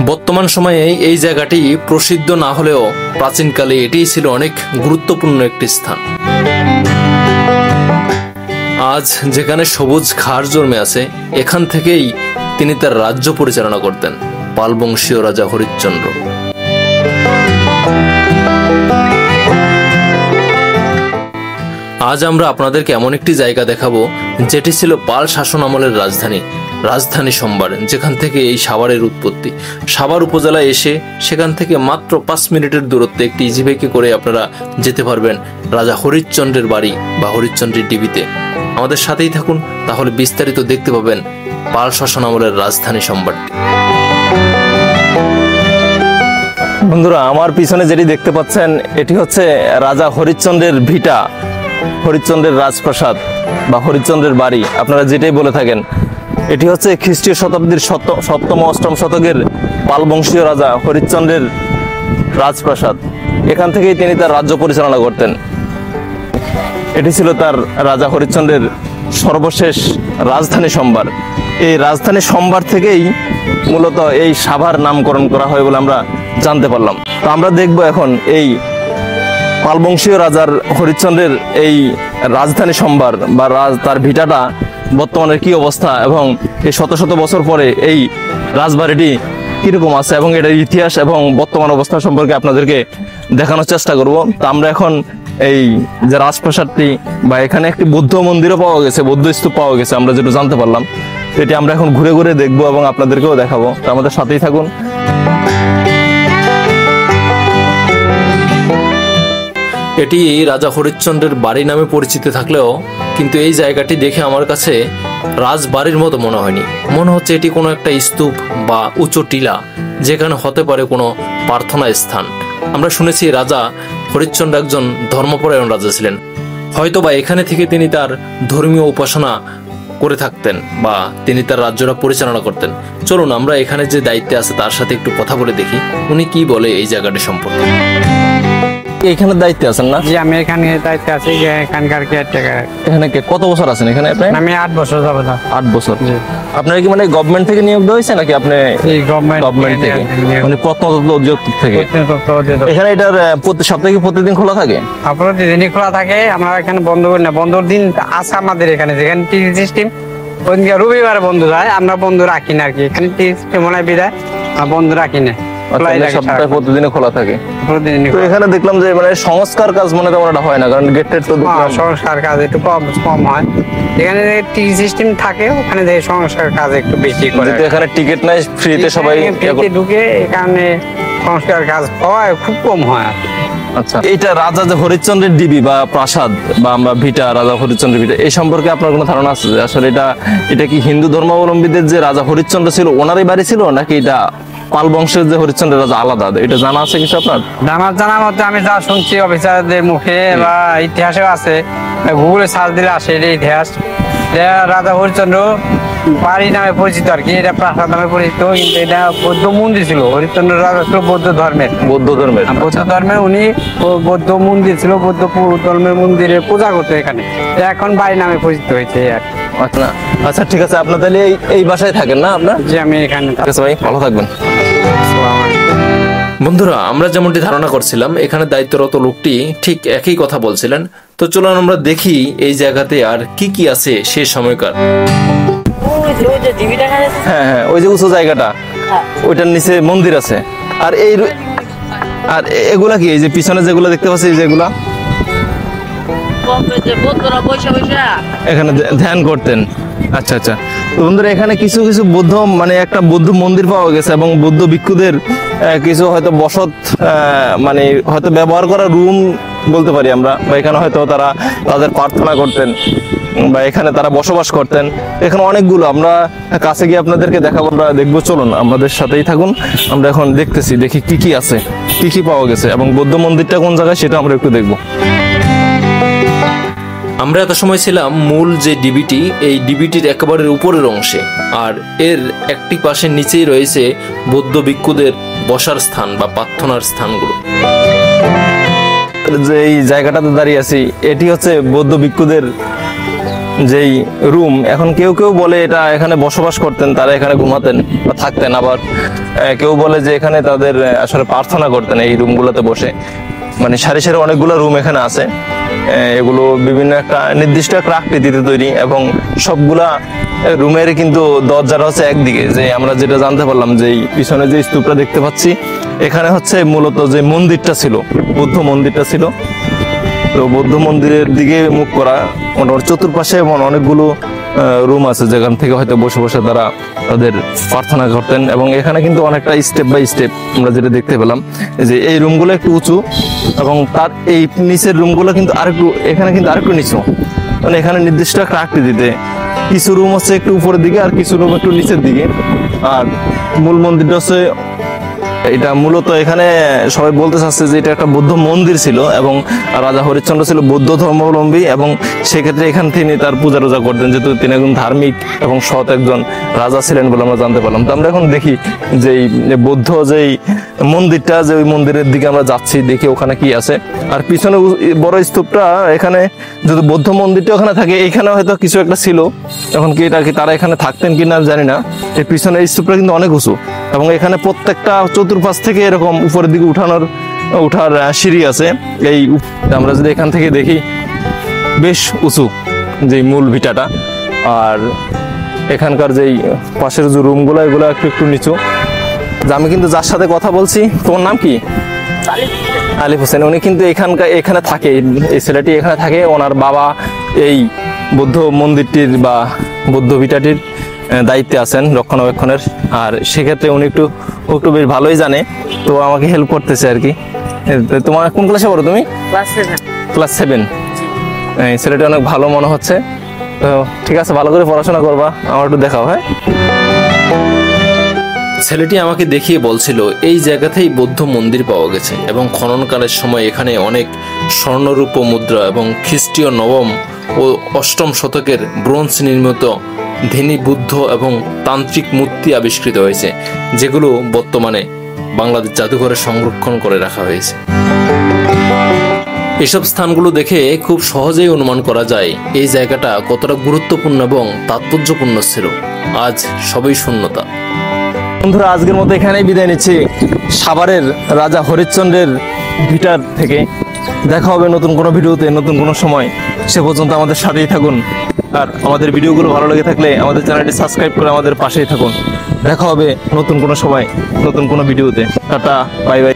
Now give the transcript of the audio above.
বর্তমান সময়ে এই জায়গাটি প্রসিদ্ধ না হলেও প্রাচীনকালে এটিই ছিল অনেক গুরুত্বপূর্ণ একটি স্থান। আজ যেখানে সবুজ ঘাস জন্মে আছে, এখান থেকেই তিনি তার রাজ্য পরিচালনা করতেন, পাল বংশীয় রাজা হরিশ্চন্দ্র। আজ আমরা আপনাদেরকে এমন একটি জায়গা দেখাবো যেটি ছিল পাল শাসন আমলের রাজধানী সম্বার, যেখান থেকে এই সাভারের উৎপত্তি। সাভার উপজেলায় এসে সেখান থেকে মাত্র 5 মিনিটের দূরত্বে একটি ইজিভেকে করে আপনারা যেতে পারবেন রাজা হরিশ্চন্দ্রের বাড়ি বা হরিশ্চন্দ্রের ডিবিতে। আমাদের সাথেই থাকুন, তাহলে বিস্তারিত দেখতে পাবেন পাল শাসন আমলের রাজধানী সম্বারটি। বন্ধুরা, আমার পিছনে যেটি দেখতে পাচ্ছেন এটি হচ্ছে রাজা হরিশ্চন্দ্রের ভিটা, হরিশ্চন্দ্রের রাজপ্রাসাদ বা হরিশ্চন্দ্রের বাড়ি, আপনারা যেটাই বলে থাকেন। এটি হচ্ছে খ্রিস্টীয় শতাব্দীর 7ম-8ম শতকের পাল বংশীয় রাজা হরিশ্চন্দ্রের রাজপ্রাসাদ। এখান থেকেই তিনি তার রাজ্য পরিচালনা করতেন। এটি ছিল তার রাজা হরিশ্চন্দ্রের সর্বশেষ রাজধানী সম্বার। এই রাজধানী সম্বার থেকেই মূলত এই সাভার নামকরণ করা হয় বলে আমরা জানতে পারলাম। তো আমরা দেখব এখন এই পালবংশীয় রাজার হরিশ্চন্দ্রের এই রাজধানী সম্বার বা তার ভিটাটা বর্তমানের কি অবস্থা, এবং এই শত শত বছর পরে এই রাজবাড়িটি কিরকম আছে এবং এটার ইতিহাস এবং বর্তমান অবস্থা সম্পর্কে আপনাদেরকে দেখানোর চেষ্টা করব। তো আমরা এখন এই যে রাজপ্রাসাদটি বা এখানে একটি বৌদ্ধ মন্দিরও পাওয়া গেছে, বৌদ্ধ স্তূপ পাওয়া গেছে, আমরা যেটা জানতে পারলাম। এটি আমরা এখন ঘুরে ঘুরে দেখবো এবং আপনাদেরকেও দেখাবো। তো আমাদের সাথেই থাকুন। এটি রাজা হরিশ্চন্দ্রের বাড়ি নামে পরিচিত থাকলেও কিন্তু এই জায়গাটি দেখে আমার কাছে রাজবাড়ির মতো মনে হয়নি। মনে হচ্ছে এটি কোনো একটা স্তূপ বা উঁচু টিলা, যেখানে হতে পারে কোনো প্রার্থনা স্থান। আমরা শুনেছি রাজা হরিশ্চন্দ্র একজন ধর্মপরায়ণ রাজা ছিলেন, হয়তোবা এখানে থেকে তিনি তার ধর্মীয় উপাসনা করে থাকতেন বা তিনি তার রাজ্যটা পরিচালনা করতেন। চলুন আমরা এখানে যে দায়িত্বে আছে তার সাথে একটু কথা বলে দেখি উনি কি বলে এই জায়গাটি সম্পর্কে। এখানে দায়িত্বে আছেন না? জি, আমি এখানে দায়িত্বে আছি, এখানকার কেয়ারটেকার। এখানে কত বছর আছেন এখানে আপনি? আমি 8 বছর যাবত। 8 বছর। আপনার কি মানে গভর্নমেন্ট থেকে নিয়োগ দেওয়া হয়েছে নাকি আপনি? গভর্নমেন্ট থেকে, মানে প্রত্নতত্ত্ব অধিদপ্তর থেকে। এখানে এটার প্রতি সপ্তাহে প্রতিদিন খোলা থাকে? প্রতিদিনই খোলা থাকে। আমরা এখানে বন্ধ করি না, বন্ধর দিন আছে আমাদের এখানে। যেখানে টিভি সিস্টেম রবিবার বন্ধ যায়, আমরা বন্ধ রাখি না আর কি। এখানে টিভি সিস্টেম মনে বিদায় বন্ধ রাখি না, সপ্তাহে প্রতিদিনে খোলা থাকে। তো এখানে দেখলাম যে মানে সংস্কার কাজ মনে তেমন একটা হয় না, কারণ গেটের তো সংস্কার কাজ একটু কম হয়। এখানে টিভি সিস্টেম থাকে, ওখানে যে সংস্কার কাজ একটু বেশি করে। এখানে টিকিট নাই, ফ্রিতে সবাই ঢুকে, এখানে সংস্কার কাজ হয় খুব কম হয়। আচ্ছা, এটা রাজা যে হরিশ্চন্দ্রের ডিবি বা প্রাসাদ বা আমরা ভিটা, রাজা হরিশ্চন্দ্রের ভিটা, এই সম্পর্কে আপনার কোনো ধারণা আছে যে আসলে এটা কি হিন্দু ধর্মাবলম্বীদের যে রাজা হরিশ্চন্দ্র ছিল ওনারই বাড়ি ছিল, নাকি এটা পাল বংশের যে হরিশ্চন্দ্র রাজা আলাদা? এটা জানা আছে কিছু আপনার? জানা মতে আমি যা শুনছি অফিসারদের মুখে বা ইতিহাসেও আছে, গুগলে সার্চ দিলে আসে এটা ইতিহাস। রাজা হরিশ্চন্দ্র বাড়ি নামে পরিচিত আর কি, এটা প্রাসাদ নামে পরিচিত, কিন্তু এটা বৌদ্ধ মন্দির ছিল। হরিশ্চন্দ্র রাজা ছিল বৌদ্ধ ধর্মের। উনি বৌদ্ধ মন্দির ছিল, বৌদ্ধ ধর্মের মন্দিরে পূজা করতো এখানে, এখন বাড়ি নামে পরিচিত হয়েছে আর কি। আচ্ছা, ঠিক আছে। আপনার তাহলে এই বাসায় থাকেন না আপনার? জি, আমি এখানে। ভাই, ভালো থাকবেন। বন্ধুরা, আমরা যেমনটি ধারণা করছিলাম এখানে দায়িত্বরত লোকটি ঠিক একই কথা বলছিলেন। তো চলুন আমরা দেখি এই জায়গাতে আর কি কি আছে সেই সময়কার। হ্যাঁ, ওই যে উঁচু জায়গাটা, ওইটার নিচে মন্দির আছে। আর এগুলা কি, এই যে পিছনে যেগুলো দেখতে পাচ্ছি, যেগুলা এখানে ধ্যান করতেন। আচ্ছা, তো বন্ধুরা, এখানে কিছু কিছু বৌদ্ধ মানে একটা বৌদ্ধ মন্দির পাওয়া গেছে এবং বৌদ্ধ ভিক্ষুদের কিছু হয়তো বসত মানে হয়তো ব্যবহার করা রুম বলতে পারি আমরা, বা এখানে হয়তো তারা তাদের প্রার্থনা করতেন বা এখানে তারা বসবাস করতেন। এখানে অনেকগুলো, আমরা কাছে গিয়ে আপনাদেরকে দেখাবো, আমরা দেখবো। চলুন আমাদের সাথেই থাকুন। আমরা এখন দেখি কি কি আছে, কি কি পাওয়া গেছে এবং বৌদ্ধ মন্দিরটা কোন জায়গায় সেটা আমরা একটু দেখবো। আমরা এত সময় ছিলাম মূল যে ডিবিটি, এই ডিবিটির একেবারে উপরের অংশে, আর এর একটি পাশের নিচেই রয়েছে বৌদ্ধ ভিক্ষুদের বসার স্থান বা প্রার্থনার স্থানগুলো। যে এই জায়গাটাতে দাঁড়িয়ে আছি, এটি হচ্ছে বৌদ্ধ ভিক্ষুদের যেই রুম, এখন কেউ কেউ বলে এটা এখানে বসবাস করতেন, তারা এখানে ঘুমাতেন বা থাকতেন, আবার কেউ বলে যে এখানে তাদের আসলে প্রার্থনা করতেন এই রুমগুলোতে বসে। মানে সারি সারি অনেকগুলো রুম এখানে আছে, এগুলো বিভিন্ন একটা নির্দিষ্ট একটা আকৃতিতে তৈরি, এবং সবগুলা রুমের কিন্তু দরজাটা হচ্ছে একদিকে। যে আমরা যেটা জানতে পারলাম যে এই পিছনে যে স্তূপটা দেখতে পাচ্ছি, এখানে হচ্ছে মূলত যে মন্দিরটা ছিল, বৌদ্ধ মন্দিরটা ছিল, তো বৌদ্ধ মন্দিরের দিকে মুখ করা। মোটামুটি চতুর্পাশে এমন অনেকগুলো রুম আছে যেখান থেকে হয়তো বসে বসে তারা তাদের প্রার্থনা করতেন। এবং এখানে কিন্তু অনেকটা স্টেপ বাই স্টেপ আমরা যেটা দেখতে পেলাম যে এই রুমগুলো একটু উঁচু, এবং তার এই নিচের রুমগুলো কিন্তু আরেকটু, এখানে কিন্তু আরেকটু নিচু। মানে এখানে নির্দিষ্ট একটা আকৃতিতে কিছু রুম হচ্ছে একটু উপরের দিকে আর কিছু রুম একটু নিচের দিকে। আর মূল মন্দিরটা হচ্ছে এটা মূলত এখানে সবাই বলতে চাচ্ছে যে এটা একটা বৌদ্ধ মন্দির ছিল, এবং রাজা হরিশ্চন্দ্র ছিল বৌদ্ধ ধর্মাবলম্বী, এবং সেক্ষেত্রে এখান তিনি তার পূজা রোজা করতেন, যেহেতু তিনি একজন ধার্মিক এবং সৎ একজন রাজা ছিলেন বলে আমরা জানতে পারলাম। তো আমরা এখন দেখি যে এই বৌদ্ধ যেই মন্দিরটা, যে ওই মন্দিরের দিকে আমরা যাচ্ছি, দেখি ওখানে কি আছে। আর পিছনে বড় স্তূপটা, এখানে যদি বৌদ্ধ মন্দিরটা ওখানে থাকে, এইখানে হয়তো কিছু একটা ছিল, এখন কি এটা কি তারা এখানে থাকতেন কিনা জানি না। এই পিছনে এই স্তূপটা কিন্তু অনেক উঁচু, এবং এখানে প্রত্যেকটা চতুর্পাশ থেকে এরকম উপরের দিকে উঠার সিঁড়ি আছে। এই আমরা যদি এখান থেকে দেখি বেশ উঁচু যে মূল ভিটাটা, আর এখানকার যেই পাশের যে রুমগুলো এগুলো একটু একটু নিচু। আমি কিন্তু যার সাথে কথা বলছি, তোমার নাম কি? আলিফ হোসেন। উনি কিন্তু এখানে থাকে, এই ছেলেটি এখানে থাকে। ওনার বাবা এই বৌদ্ধ মন্দিরটির বা বৌদ্ধ ভিটাটির দায়িত্বে আছেন রক্ষণাবেক্ষণের, আর সেক্ষেত্রে উনি একটু বেশ ভালোই জানে, তো আমাকে হেল্প করতেছে আর কি। তোমার কোন ক্লাসে পড়ো তুমি? ক্লাস 7। এই ছেলেটা অনেক ভালো মনে হচ্ছে, তো ঠিক আছে, ভালো করে পড়াশোনা করবা, আমার একটু দেখাও। হ্যাঁ, ছেলেটি আমাকে দেখিয়ে বলছিল এই জায়গাতেই বৌদ্ধ মন্দির পাওয়া গেছে, এবং খননকালের সময় এখানে অনেক স্বর্ণরূপ মুদ্রা এবং খ্রিস্টীয় নবম ও অষ্টম শতকের ব্রোঞ্জ নির্মিত ধেনী বুদ্ধ এবং তান্ত্রিক মূর্তি আবিষ্কৃত হয়েছে, যেগুলো বর্তমানে বাংলাদেশ জাদুঘরে সংরক্ষণ করে রাখা হয়েছে। এসব স্থানগুলো দেখে খুব সহজেই অনুমান করা যায় এই জায়গাটা কতটা গুরুত্বপূর্ণ এবং তাৎপর্যপূর্ণ ছিল। আজ সবই শূন্যতা। বন্ধুরা, আজকের মতো এখানেই বিদায় নিচ্ছি সাভারের রাজা হরিশ্চন্দ্রের ভিটার থেকে। দেখা হবে নতুন কোনো ভিডিওতে, নতুন কোনো সময়। সে পর্যন্ত আমাদের সাথেই থাকুন, আর আমাদের ভিডিওগুলো ভালো লেগে থাকলে আমাদের চ্যানেলটি সাবস্ক্রাইব করে আমাদের পাশেই থাকুন। দেখা হবে নতুন কোনো সময়, নতুন কোনো ভিডিওতে। Tata, bye bye.